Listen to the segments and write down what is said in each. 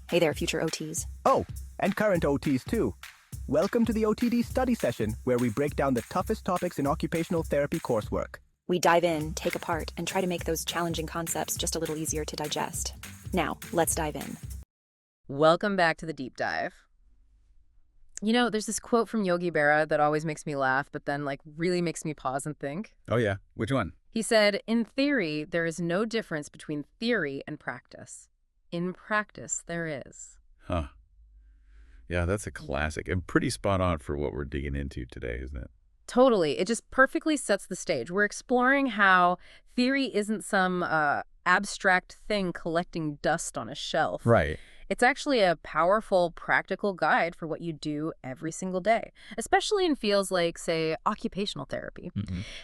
Hey there, future OTs. Oh, and current OTs too. Welcome to the OTD study session, where we break down the toughest topics in occupational therapy coursework. We dive in, take apart, and try to make those challenging concepts just a little easier to digest. Now, let's dive in. Welcome back to the deep dive. You know, there's this quote from Yogi Berra that always makes me laugh, but then really makes me pause and think. Oh, yeah. Which one? He said, "In theory, there is no difference between theory and practice. In practice, there is." Huh. Yeah, that's a classic and pretty spot on for what we're digging into today, isn't it? Totally. It just perfectly sets the stage. We're exploring how theory isn't some abstract thing collecting dust on a shelf. Right. It's actually a powerful, practical guide for what you do every single day, especially in fields like, say, occupational therapy.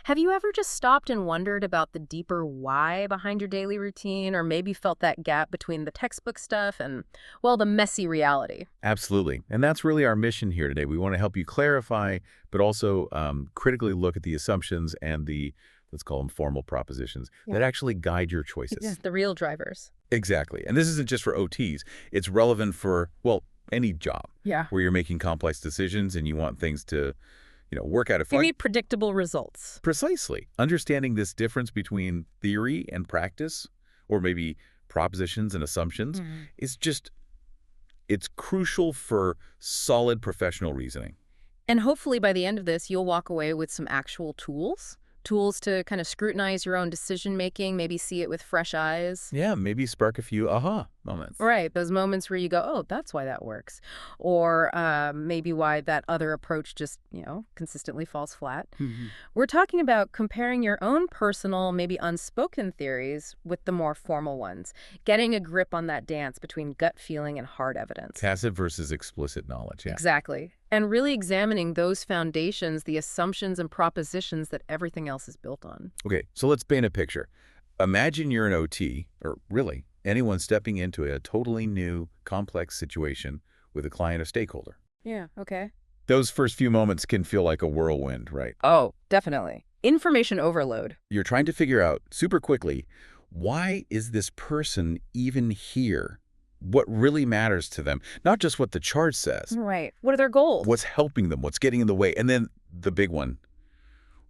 Have you ever just stopped and wondered about the deeper why behind your daily routine, or maybe felt that gap between the textbook stuff and, well, the messy reality? Absolutely. And that's really our mission here today. We want to help you clarify, but also critically look at the assumptions and the, let's call them formal propositions, that actually guide your choices. Yeah, the real drivers. Exactly. And this isn't just for OTs. It's relevant for, well, any job where you're making complex decisions and you want things to, work out. You need predictable results. Precisely. Understanding this difference between theory and practice, or maybe propositions and assumptions, is just, it's crucial for solid professional reasoning. And hopefully by the end of this, you'll walk away with some actual tools to kind of scrutinize your own decision-making, maybe see it with fresh eyes. Yeah, maybe spark a few aha moments. Right, those moments where you go, oh, that's why that works. Or maybe why that other approach just, consistently falls flat. We're talking about comparing your own personal, maybe unspoken theories with the more formal ones, getting a grip on that dance between gut feeling and hard evidence. Tacit versus explicit knowledge, yeah. Exactly. And really examining those foundations, the assumptions and propositions that everything else is built on. Okay, so let's paint a picture. Imagine you're an OT, or really anyone stepping into a totally new, complex situation with a client or stakeholder. Yeah, okay. Those first few moments can feel like a whirlwind, right? Oh, definitely. Information overload. You're trying to figure out super quickly, why is this person even here? What really matters to them, not just what the chart says. Right. What are their goals? What's helping them? What's getting in the way? And then the big one,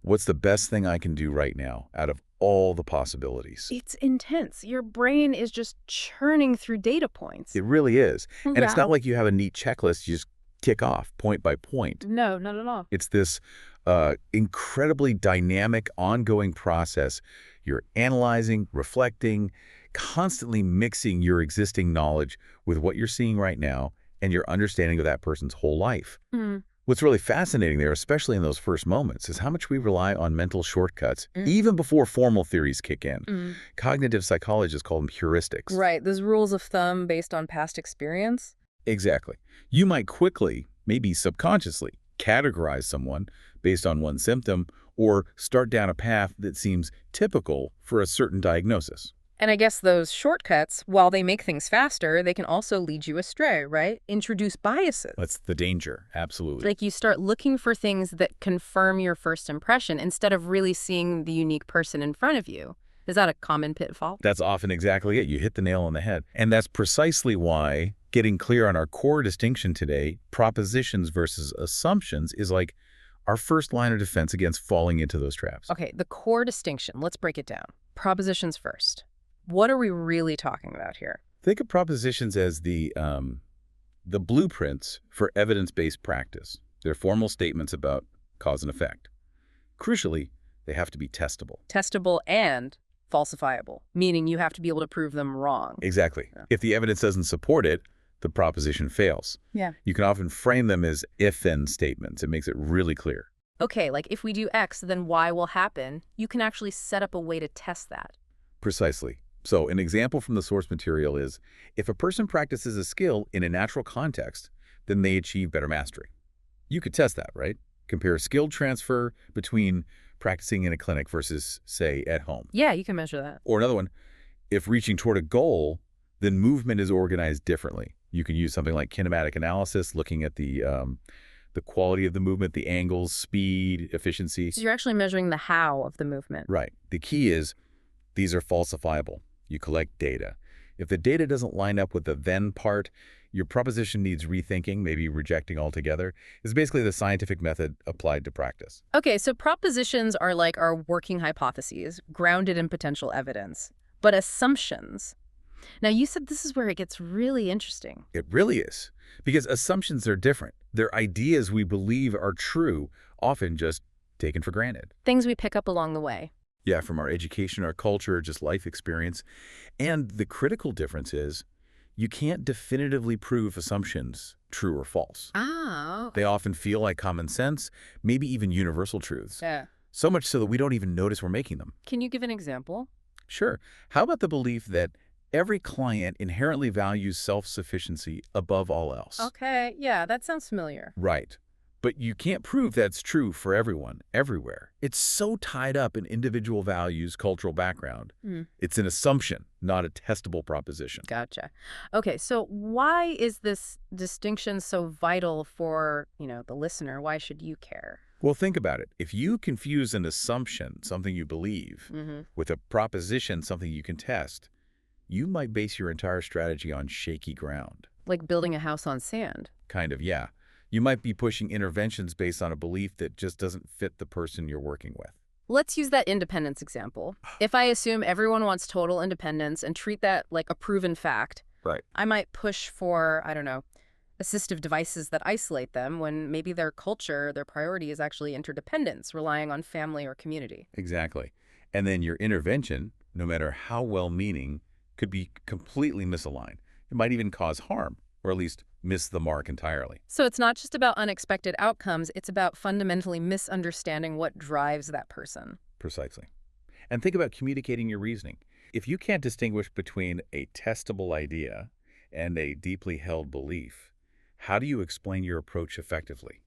what's the best thing I can do right now out of all the possibilities? It's intense. Your brain is just churning through data points. It really is. And it's not like you have a neat checklist you just tick off point by point. No, not at all. It's this incredibly dynamic, ongoing process. You're analyzing, reflecting, constantly mixing your existing knowledge with what you're seeing right now and your understanding of that person's whole life. What's really fascinating there, especially in those first moments, is how much we rely on mental shortcuts, even before formal theories kick in. Cognitive psychologists call them heuristics. Right, those rules of thumb based on past experience. Exactly. You might quickly, maybe subconsciously, categorize someone based on one symptom or start down a path that seems typical for a certain diagnosis. And I guess those shortcuts, while they make things faster, they can also lead you astray, right? Introduce biases. That's the danger, absolutely. Like you start looking for things that confirm your first impression instead of really seeing the unique person in front of you. Is that a common pitfall? That's often exactly it. You hit the nail on the head. And that's precisely why getting clear on our core distinction today, propositions versus assumptions, is like our first line of defense against falling into those traps. Okay, the core distinction. Let's break it down. Propositions first. What are we really talking about here? Think of propositions as the blueprints for evidence-based practice. They're formal statements about cause and effect. Crucially, they have to be testable. Testable and falsifiable, meaning you have to be able to prove them wrong. Exactly. Yeah. If the evidence doesn't support it, the proposition fails. Yeah. You can often frame them as if-then statements. It makes it really clear. Okay, like if we do X, then Y will happen. You can actually set up a way to test that. Precisely. So an example from the source material is, if a person practices a skill in a natural context, then they achieve better mastery. You could test that, right? Compare skill transfer between practicing in a clinic versus, say, at home. Yeah, you can measure that. Or another one, if reaching toward a goal, then movement is organized differently. You can use something like kinematic analysis, looking at the quality of the movement, the angles, speed, efficiency. So you're actually measuring the how of the movement. Right. The key is these are falsifiable. You collect data. If the data doesn't line up with the then part, your proposition needs rethinking, maybe rejecting altogether. It's basically the scientific method applied to practice. Okay, so propositions are like our working hypotheses, grounded in potential evidence. But assumptions. Now, you said this is where it gets really interesting. It really is. Because assumptions are different. They're ideas we believe are true, often just taken for granted. Things we pick up along the way. Yeah, from our education, our culture, just life experience. And the critical difference is you can't definitively prove assumptions true or false. Oh. They often feel like common sense, maybe even universal truths. Yeah. So much so that we don't even notice we're making them. Can you give an example? Sure. How about the belief that every client inherently values self-sufficiency above all else? Okay, yeah, that sounds familiar. Right. But you can't prove that's true for everyone, everywhere. It's so tied up in individual values, cultural background. It's an assumption, not a testable proposition. Gotcha. Okay, so why is this distinction so vital for, the listener? Why should you care? Well, think about it. If you confuse an assumption, something you believe, with a proposition, something you can test, you might base your entire strategy on shaky ground. Like building a house on sand. Kind of, yeah. You might be pushing interventions based on a belief that just doesn't fit the person you're working with. Let's use that independence example. If I assume everyone wants total independence and treat that like a proven fact, Right. I might push for, assistive devices that isolate them when maybe their culture, their priority is actually interdependence, relying on family or community. Exactly. And then your intervention, no matter how well-meaning, could be completely misaligned. It might even cause harm, or at least miss the mark entirely. So it's not just about unexpected outcomes, it's about fundamentally misunderstanding what drives that person. Precisely. And think about communicating your reasoning. If you can't distinguish between a testable idea and a deeply held belief, how do you explain your approach effectively?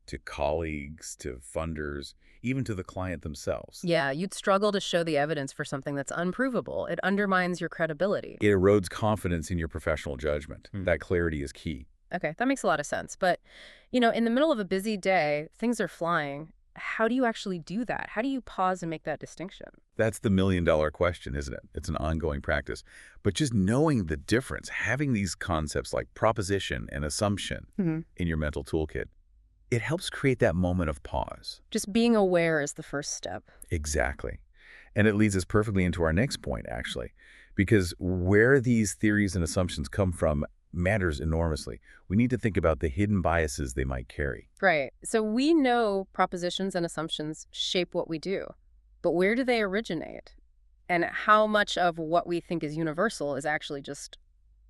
To colleagues, to funders, even to the client themselves? Yeah, you'd struggle to show the evidence for something that's unprovable. It undermines your credibility. It erodes confidence in your professional judgment. That clarity is key. Okay, that makes a lot of sense. But, in the middle of a busy day, things are flying. How do you actually do that? How do you pause and make that distinction? That's the million-dollar question, isn't it? It's an ongoing practice. But just knowing the difference, having these concepts like proposition and assumption in your mental toolkit, it helps create that moment of pause. Just being aware is the first step. Exactly. And it leads us perfectly into our next point, actually, because where these theories and assumptions come from matters enormously. We need to think about the hidden biases they might carry. Right. So we know propositions and assumptions shape what we do, but where do they originate? And how much of what we think is universal is actually just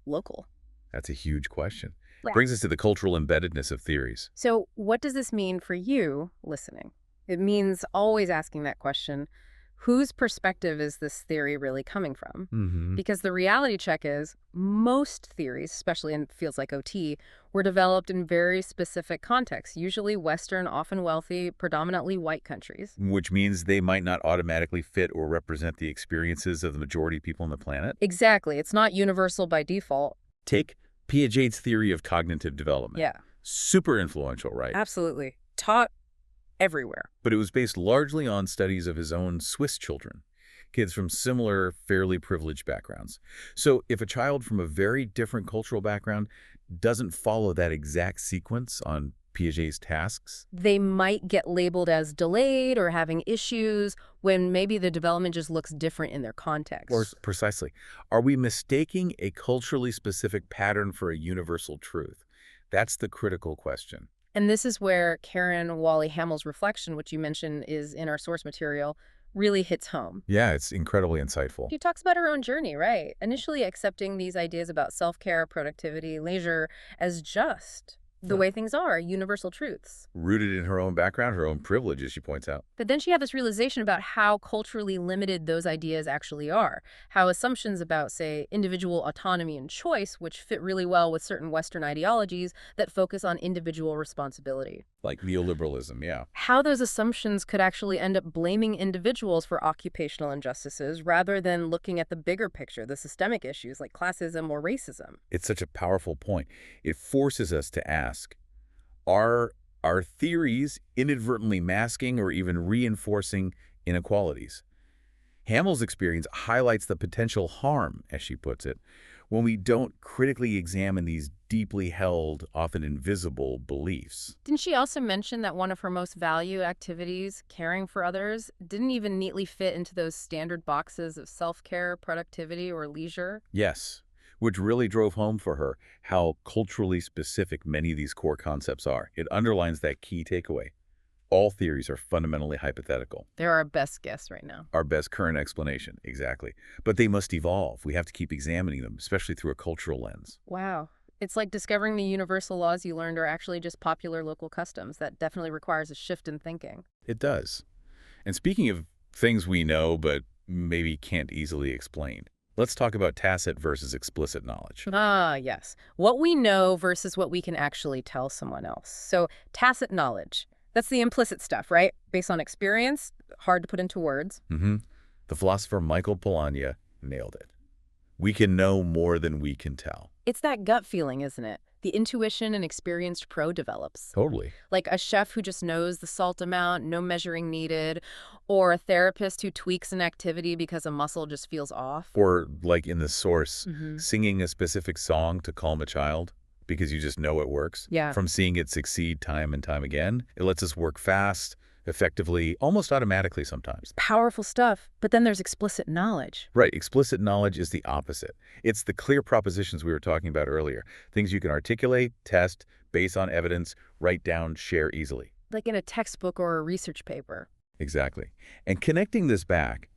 local? That's a huge question. Yeah. Brings us to the cultural embeddedness of theories. So what does this mean for you listening? It means always asking that question, whose perspective is this theory really coming from? Because the reality check is most theories, especially in fields like OT, were developed in very specific contexts, usually Western, often wealthy, predominantly white countries. Which means they might not automatically fit or represent the experiences of the majority of people on the planet. Exactly. It's not universal by default. Take Piaget's theory of cognitive development. Yeah. Super influential, right? Absolutely. Taught everywhere. But it was based largely on studies of his own Swiss children, kids from similar, fairly privileged backgrounds. So if a child from a very different cultural background doesn't follow that exact sequence on Piaget's tasks, they might get labeled as delayed or having issues when maybe the development just looks different in their context. or precisely, are we mistaking a culturally specific pattern for a universal truth? That's the critical question. And this is where Karen Wally-Hamill's reflection, which you mentioned is in our source material, really hits home. Yeah, it's incredibly insightful. She talks about her own journey, right? Initially accepting these ideas about self-care, productivity, leisure as just the way things are, universal truths. Rooted in her own background, her own privilege, as she points out. But then she had this realization about how culturally limited those ideas actually are. How assumptions about, say, individual autonomy and choice, which fit really well with certain Western ideologies that focus on individual responsibility. Like neoliberalism, yeah. How those assumptions could actually end up blaming individuals for occupational injustices rather than looking at the bigger picture, the systemic issues like classism or racism. It's such a powerful point. It forces us to ask, are our theories inadvertently masking or even reinforcing inequalities? Hamill's experience highlights the potential harm, as she puts it, when we don't critically examine these deeply held, often invisible beliefs. Didn't she also mention that one of her most valued activities, caring for others, didn't even neatly fit into those standard boxes of self-care, productivity, or leisure? Yes, which really drove home for her how culturally specific many of these core concepts are. It underlines that key takeaway. All theories are fundamentally hypothetical. They're our best guess right now. Our best current explanation, exactly. But they must evolve. We have to keep examining them, especially through a cultural lens. Wow. It's like discovering the universal laws you learned are actually just popular local customs. That definitely requires a shift in thinking. It does. And speaking of things we know but maybe can't easily explain, let's talk about tacit versus explicit knowledge. Ah, yes. What we know versus what we can actually tell someone else. So tacit knowledge. That's the implicit stuff, right? Based on experience, hard to put into words. The philosopher Michael Polanyi nailed it. We can know more than we can tell. It's that gut feeling, isn't it? The intuition an experienced pro develops. Totally. Like a chef who just knows the salt amount, no measuring needed, or a therapist who tweaks an activity because a muscle just feels off. Or like in The Source, singing a specific song to calm a child because you just know it works. Yeah. From seeing it succeed time and time again, it lets us work fast, effectively, almost automatically sometimes. Powerful stuff, but then there's explicit knowledge. Right. Explicit knowledge is the opposite. It's the clear propositions we were talking about earlier. Things you can articulate, test, base on evidence, write down, share easily. Like in a textbook or a research paper. Exactly. And connecting this back,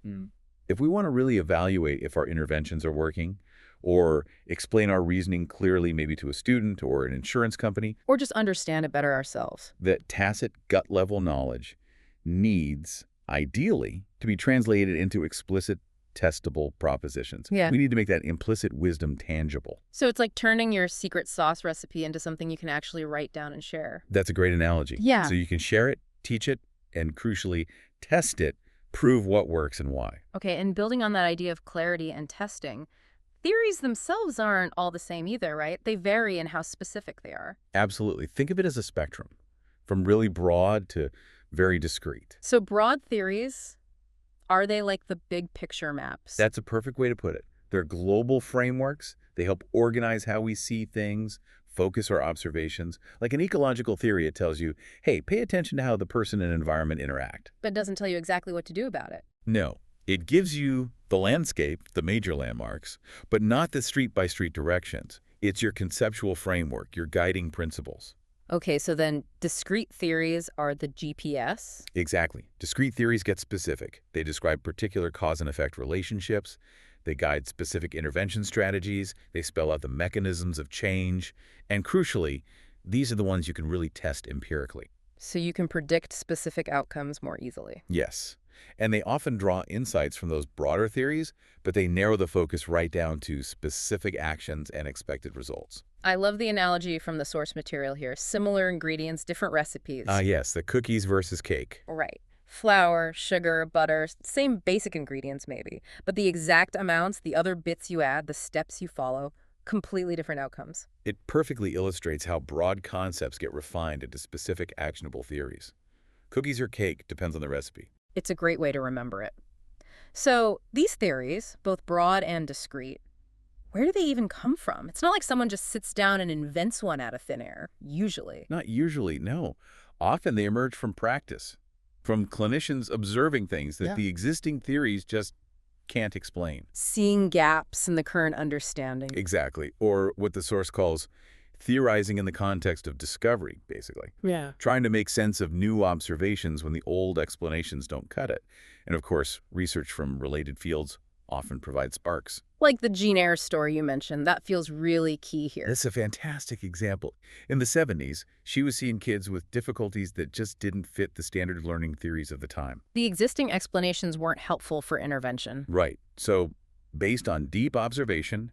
if we want to really evaluate if our interventions are working, or explain our reasoning clearly maybe to a student or an insurance company, Or just understand it better ourselves. that tacit gut-level knowledge needs, ideally, to be translated into explicit, testable propositions. Yeah. We need to make that implicit wisdom tangible. So it's like turning your secret sauce recipe into something you can actually write down and share. That's a great analogy. Yeah. So you can share it, teach it, and crucially, test it, prove what works and why. Okay, and building on that idea of clarity and testing, theories themselves aren't all the same either, right? They vary in how specific they are. Absolutely. Think of it as a spectrum, from really broad to very discrete. So broad theories, are they like the big picture maps? That's a perfect way to put it. They're global frameworks. They help organize how we see things, focus our observations. Like an ecological theory, it tells you, hey, pay attention to how the person and environment interact. But it doesn't tell you exactly what to do about it. No, it gives you the landscape, the major landmarks, but not the street-by-street directions. It's your conceptual framework, your guiding principles. Okay, so then discrete theories are the GPS. Exactly. Discrete theories get specific. They describe particular cause and effect relationships. They guide specific intervention strategies. They spell out the mechanisms of change. And crucially, these are the ones you can really test empirically. So you can predict specific outcomes more easily. Yes. And they often draw insights from those broader theories, but they narrow the focus right down to specific actions and expected results. I love the analogy from the source material here. Similar ingredients, different recipes. Yes, the cookies versus cake. Right. Flour, sugar, butter, same basic ingredients maybe. But the exact amounts, the other bits you add, the steps you follow, completely different outcomes. It perfectly illustrates how broad concepts get refined into specific actionable theories. Cookies or cake depends on the recipe. It's a great way to remember it. So these theories, both broad and discrete, where do they even come from? It's not like someone just sits down and invents one out of thin air, usually. Not usually, no. Often they emerge from practice, from clinicians observing things that the existing theories just can't explain. Seeing gaps in the current understanding. Exactly. Or what the source calls theorizing in the context of discovery, basically. Yeah. Trying to make sense of new observations when the old explanations don't cut it. And of course, research from related fields often provides sparks. Like the Jean Eyre story you mentioned, that feels really key here. That's a fantastic example. In the 70s, she was seeing kids with difficulties that just didn't fit the standard learning theories of the time. The existing explanations weren't helpful for intervention. Right. So, based on deep observation,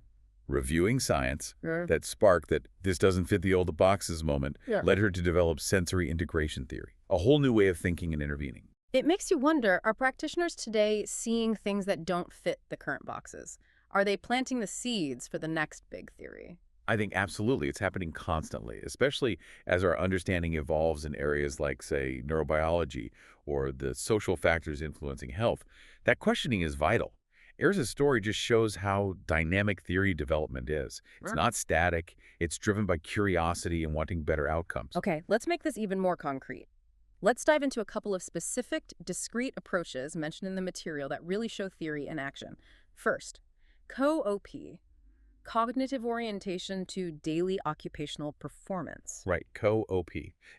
reviewing science, that spark that this doesn't fit the old boxes moment led her to develop sensory integration theory, a whole new way of thinking and intervening. It makes you wonder, are practitioners today seeing things that don't fit the current boxes? Are they planting the seeds for the next big theory? I think absolutely it's happening constantly, especially as our understanding evolves in areas like, say, neurobiology or the social factors influencing health. That questioning is vital. Ayers' story just shows how dynamic theory development is. It's not static. It's driven by curiosity and wanting better outcomes. Okay, let's make this even more concrete. Let's dive into a couple of specific, discrete approaches mentioned in the material that really show theory in action. First, COOP, cognitive orientation to daily occupational performance. Right, COOP.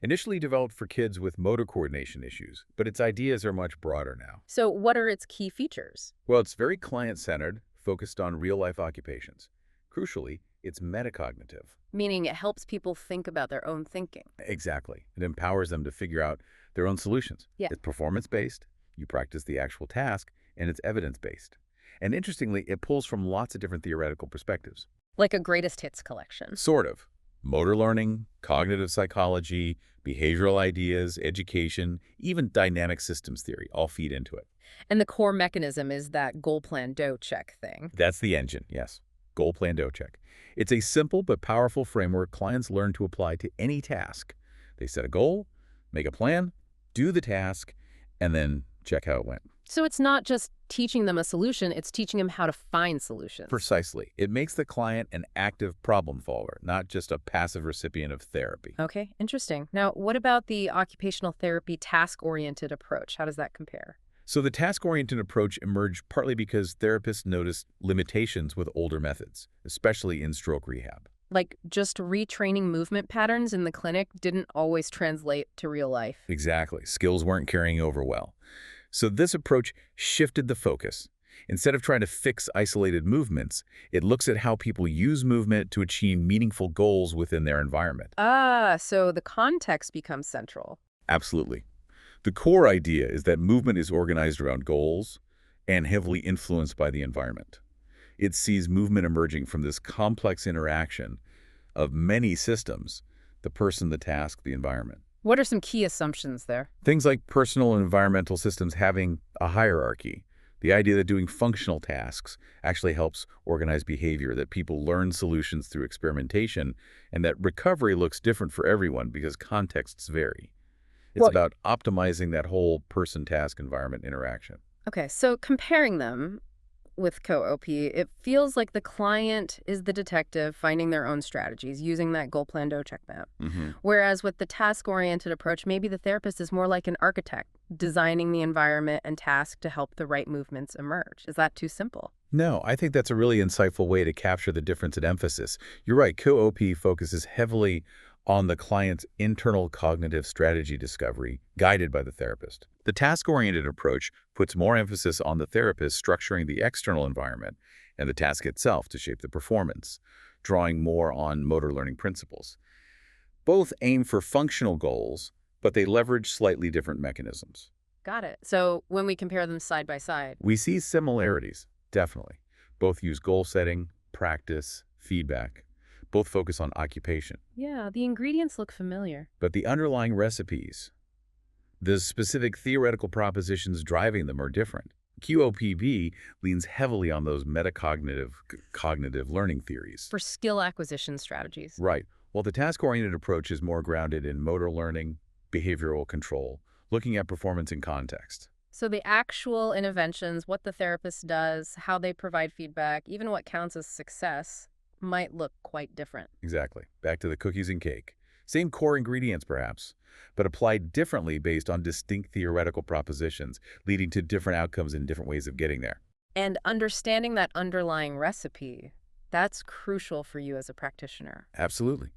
Initially developed for kids with motor coordination issues, but its ideas are much broader now. So what are its key features? Well, it's very client-centered, focused on real-life occupations. Crucially, it's metacognitive. Meaning it helps people think about their own thinking. Exactly. It empowers them to figure out their own solutions. Yeah. It's performance-based, you practice the actual task, and it's evidence-based. And interestingly, it pulls from lots of different theoretical perspectives. Like a greatest hits collection. Sort of. Motor learning, cognitive psychology, behavioral ideas, education, even dynamic systems theory all feed into it. And the core mechanism is that goal plan dough check thing. That's the engine, yes. Goal plan dough check. It's a simple but powerful framework clients learn to apply to any task. They set a goal, make a plan, do the task, and then check how it went. So it's not just teaching them a solution, it's teaching them how to find solutions. Precisely. It makes the client an active problem solver, not just a passive recipient of therapy. Okay, interesting. Now, what about the occupational therapy task-oriented approach? How does that compare? So the task-oriented approach emerged partly because therapists noticed limitations with older methods, especially in stroke rehab. Like just retraining movement patterns in the clinic didn't always translate to real life. Exactly. Skills weren't carrying over well. So this approach shifted the focus. Instead of trying to fix isolated movements, it looks at how people use movement to achieve meaningful goals within their environment. So the context becomes central. Absolutely. The core idea is that movement is organized around goals and heavily influenced by the environment. It sees movement emerging from this complex interaction of many systems, the person, the task, the environment. What are some key assumptions there? Things like personal and environmental systems having a hierarchy. The idea that doing functional tasks actually helps organize behavior, that people learn solutions through experimentation, and that recovery looks different for everyone because contexts vary. It's about optimizing that whole person-task-environment interaction. Okay, so comparing them with COOP, it feels like the client is the detective finding their own strategies using that goal plan dough check map. Whereas with the task-oriented approach, maybe the therapist is more like an architect, designing the environment and task to help the right movements emerge. Is that too simple? No, I think that's a really insightful way to capture the difference in emphasis. You're right, COOP focuses heavily on the client's internal cognitive strategy discovery, guided by the therapist. The task-oriented approach puts more emphasis on the therapist structuring the external environment and the task itself to shape the performance, drawing more on motor learning principles. Both aim for functional goals, but they leverage slightly different mechanisms. Got it. So when we compare them side by side, We see similarities, definitely. Both use goal setting, practice, feedback. Both focus on occupation. yeah, the ingredients look familiar. But the underlying recipes, the specific theoretical propositions driving them are different. QOPB leans heavily on those metacognitive cognitive learning theories. For skill acquisition strategies. Right. While the task-oriented approach is more grounded in motor learning, behavioral control, looking at performance in context. So the actual interventions, what the therapist does, how they provide feedback, even what counts as success, might look quite different. Exactly. Back to the cookies and cake. Same core ingredients, perhaps, but applied differently based on distinct theoretical propositions, leading to different outcomes and different ways of getting there. And understanding that underlying recipe, that's crucial for you as a practitioner. Absolutely.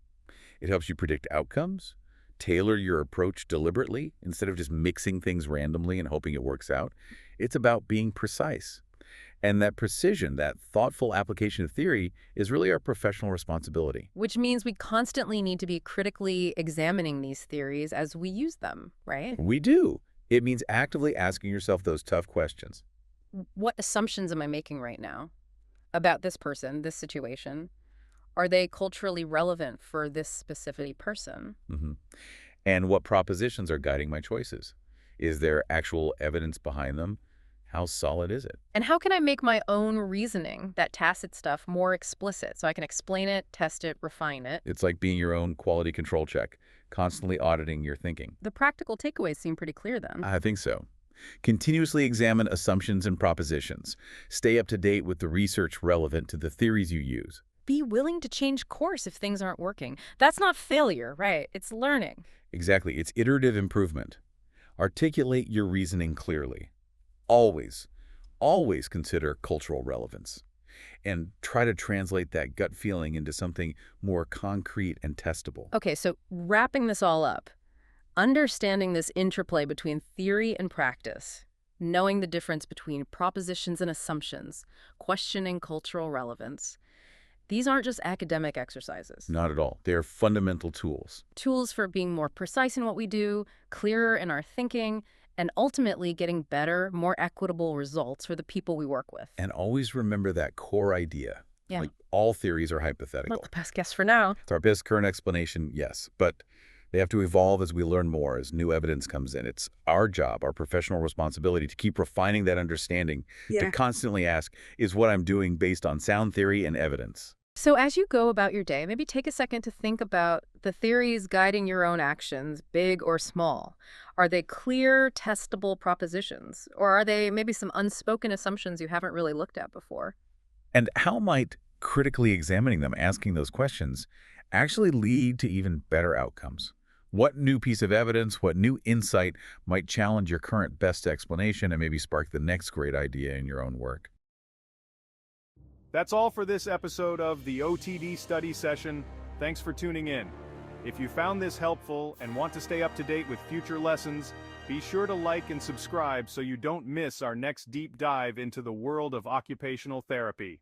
It helps you predict outcomes, tailor your approach deliberately instead of just mixing things randomly and hoping it works out. It's about being precise. And that precision, that thoughtful application of theory, is really our professional responsibility. Which means we constantly need to be critically examining these theories as we use them, right? We do. It means actively asking yourself those tough questions. What assumptions am I making right now about this person, this situation? Are they culturally relevant for this specific person? And what propositions are guiding my choices? Is there actual evidence behind them? How solid is it? And how can I make my own reasoning, that tacit stuff, more explicit so I can explain it, test it, refine it? It's like being your own quality control check, constantly auditing your thinking. The practical takeaways seem pretty clear then. I think so. Continuously examine assumptions and propositions. Stay up to date with the research relevant to the theories you use. Be willing to change course if things aren't working. That's not failure, right? It's learning. Exactly, it's iterative improvement. Articulate your reasoning clearly. Always, always consider cultural relevance. And try to translate that gut feeling into something more concrete and testable. Okay, so wrapping this all up, understanding this interplay between theory and practice, knowing the difference between propositions and assumptions, questioning cultural relevance, these aren't just academic exercises. Not at all. They are fundamental tools. Tools for being more precise in what we do, clearer in our thinking, and ultimately getting better, more equitable results for the people we work with. And always remember that core idea. Yeah. Like, all theories are hypothetical. Well, the best guess for now. It's our best current explanation, yes. But they have to evolve as we learn more, as new evidence comes in. It's our job, our professional responsibility to keep refining that understanding, to constantly ask, is what I'm doing based on sound theory and evidence? So as you go about your day, maybe take a second to think about the theories guiding your own actions, big or small. Are they clear, testable propositions? Or are they maybe some unspoken assumptions you haven't really looked at before? And how might critically examining them, asking those questions, actually lead to even better outcomes? What new piece of evidence, what new insight might challenge your current best explanation and maybe spark the next great idea in your own work? That's all for this episode of the OTD study session. Thanks for tuning in. If you found this helpful and want to stay up to date with future lessons, be sure to like and subscribe so you don't miss our next deep dive into the world of occupational therapy.